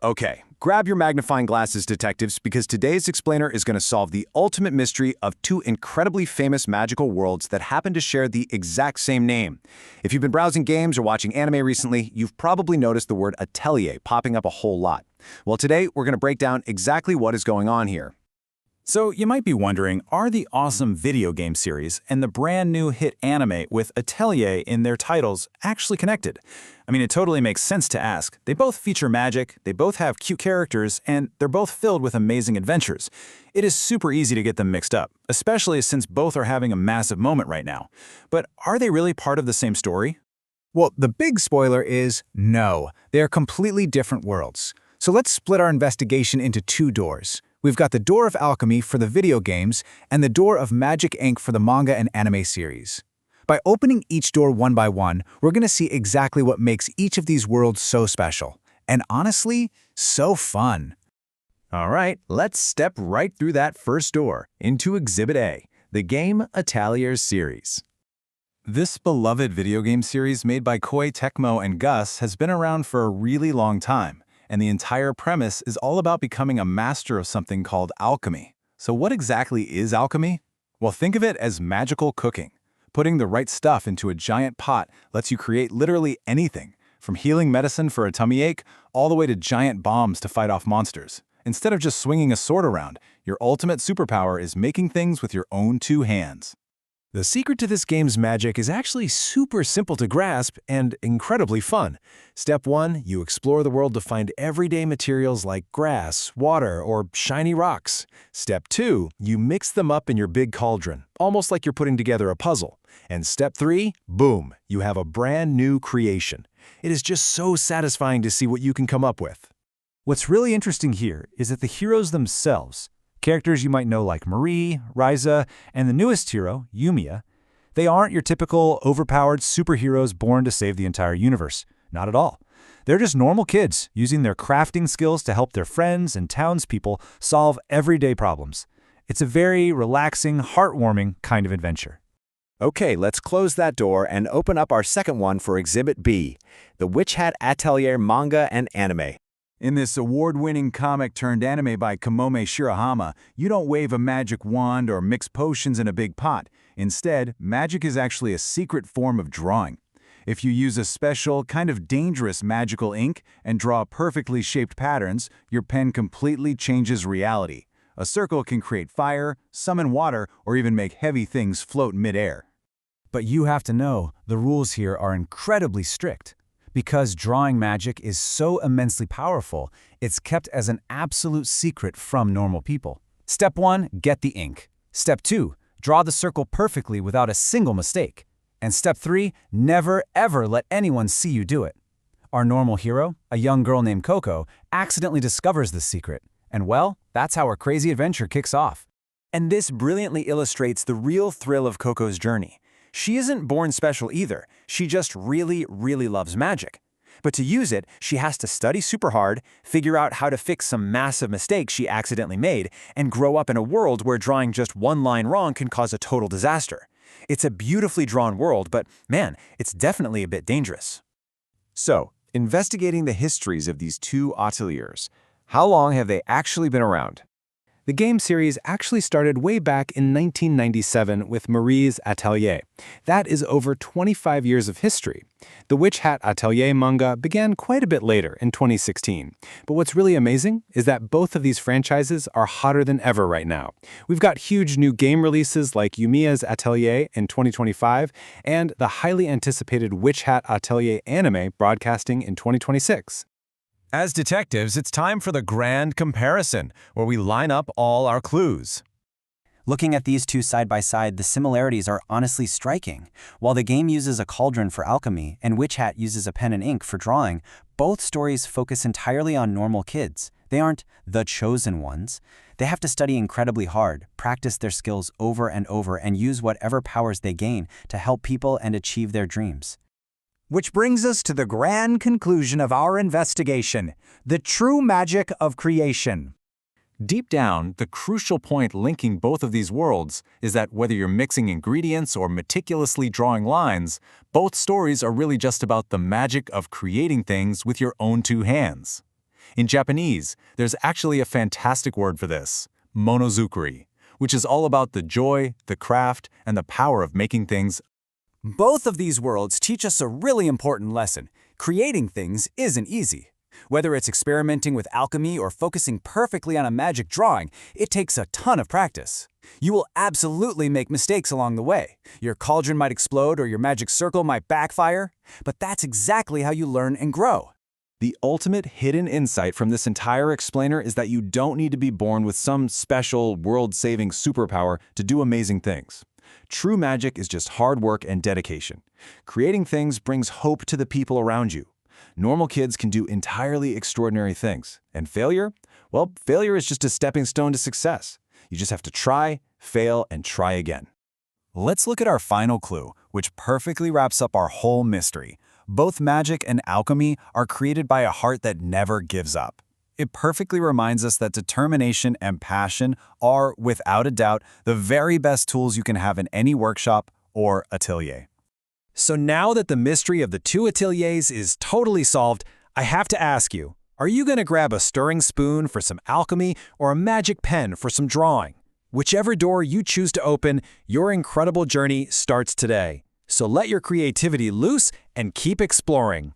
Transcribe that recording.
Okay, grab your magnifying glasses, detectives, because today's explainer is going to solve the ultimate mystery of two incredibly famous magical worlds that happen to share the exact same name. If you've been browsing games or watching anime recently, you've probably noticed the word Atelier popping up a whole lot. Well, today we're going to break down exactly what is going on here. So you might be wondering, are the awesome video game series and the brand new hit anime with Atelier in their titles actually connected? I mean, it totally makes sense to ask. They both feature magic, they both have cute characters, and they're both filled with amazing adventures. It is super easy to get them mixed up, especially since both are having a massive moment right now. But are they really part of the same story? Well, the big spoiler is no. They are completely different worlds. So let's split our investigation into two doors. We've got the door of alchemy for the video games and the door of magic ink for the manga and anime series. By opening each door one by one, we're going to see exactly what makes each of these worlds so special. And honestly, so fun. All right, let's step right through that first door into Exhibit A, the game Ateliers series. This beloved video game series made by Koei Tecmo and Gus has been around for a really long time. And the entire premise is all about becoming a master of something called alchemy. So what exactly is alchemy? Well, think of it as magical cooking. Putting the right stuff into a giant pot lets you create literally anything, from healing medicine for a tummy ache all the way to giant bombs to fight off monsters. Instead of just swinging a sword around, your ultimate superpower is making things with your own two hands. The secret to this game's magic is actually super simple to grasp and incredibly fun. Step 1, you explore the world to find everyday materials like grass, water, or shiny rocks. Step 2, you mix them up in your big cauldron, almost like you're putting together a puzzle. And step 3, boom, you have a brand new creation. It is just so satisfying to see what you can come up with. What's really interesting here is that the heroes themselves, characters you might know like Marie, Ryza, and the newest hero, Yumiya, they aren't your typical overpowered superheroes born to save the entire universe. Not at all. They're just normal kids using their crafting skills to help their friends and townspeople solve everyday problems. It's a very relaxing, heartwarming kind of adventure. Okay, let's close that door and open up our second one for Exhibit B, the Hat Atelier manga and anime. In this award-winning comic-turned-anime by Kamome Shirahama, you don't wave a magic wand or mix potions in a big pot. Instead, magic is actually a secret form of drawing. If you use a special, kind of dangerous magical ink and draw perfectly shaped patterns, your pen completely changes reality. A circle can create fire, summon water, or even make heavy things float mid-air. But you have to know, the rules here are incredibly strict. Because drawing magic is so immensely powerful, it's kept as an absolute secret from normal people. Step 1, get the ink. Step 2, draw the circle perfectly without a single mistake. And step 3, never ever let anyone see you do it. Our normal hero, a young girl named Coco, accidentally discovers this secret. And well, that's how our crazy adventure kicks off. And this brilliantly illustrates the real thrill of Coco's journey. She isn't born special either. She just really, really loves magic. But to use it, she has to study super hard, figure out how to fix some massive mistakes she accidentally made, and grow up in a world where drawing just one line wrong can cause a total disaster. It's a beautifully drawn world, but man, it's definitely a bit dangerous. So, investigating the histories of these two ateliers, how long have they actually been around? The game series actually started way back in 1997 with Marie's Atelier. That is over 25 years of history. The Hat Atelier manga began quite a bit later, in 2016. But what's really amazing is that both of these franchises are hotter than ever right now. We've got huge new game releases like Yumiya's Atelier in 2025 and the highly anticipated Hat Atelier anime broadcasting in 2026. As detectives, it's time for the grand comparison, where we line up all our clues. Looking at these two side by side, the similarities are honestly striking. While the game uses a cauldron for alchemy and Witch Hat uses a pen and ink for drawing, both stories focus entirely on normal kids. They aren't the chosen ones. They have to study incredibly hard, practice their skills over and over, and use whatever powers they gain to help people and achieve their dreams. Which brings us to the grand conclusion of our investigation, the true magic of creation. Deep down, the crucial point linking both of these worlds is that whether you're mixing ingredients or meticulously drawing lines, both stories are really just about the magic of creating things with your own two hands. In Japanese, there's actually a fantastic word for this, monozukuri, which is all about the joy, the craft, and the power of making things. Both of these worlds teach us a really important lesson. Creating things isn't easy. Whether it's experimenting with alchemy or focusing perfectly on a magic drawing, it takes a ton of practice. You will absolutely make mistakes along the way. Your cauldron might explode or your magic circle might backfire, but that's exactly how you learn and grow. The ultimate hidden insight from this entire explainer is that you don't need to be born with some special, world-saving superpower to do amazing things. True magic is just hard work and dedication. Creating things brings hope to the people around you. Normal kids can do entirely extraordinary things. And failure? Well, failure is just a stepping stone to success. You just have to try, fail, and try again. Let's look at our final clue, which perfectly wraps up our whole mystery. Both magic and alchemy are created by a heart that never gives up. It perfectly reminds us that determination and passion are, without a doubt, the very best tools you can have in any workshop or atelier. So now that the mystery of the two ateliers is totally solved, I have to ask you, are you going to grab a stirring spoon for some alchemy or a magic pen for some drawing? Whichever door you choose to open, your incredible journey starts today. So let your creativity loose and keep exploring.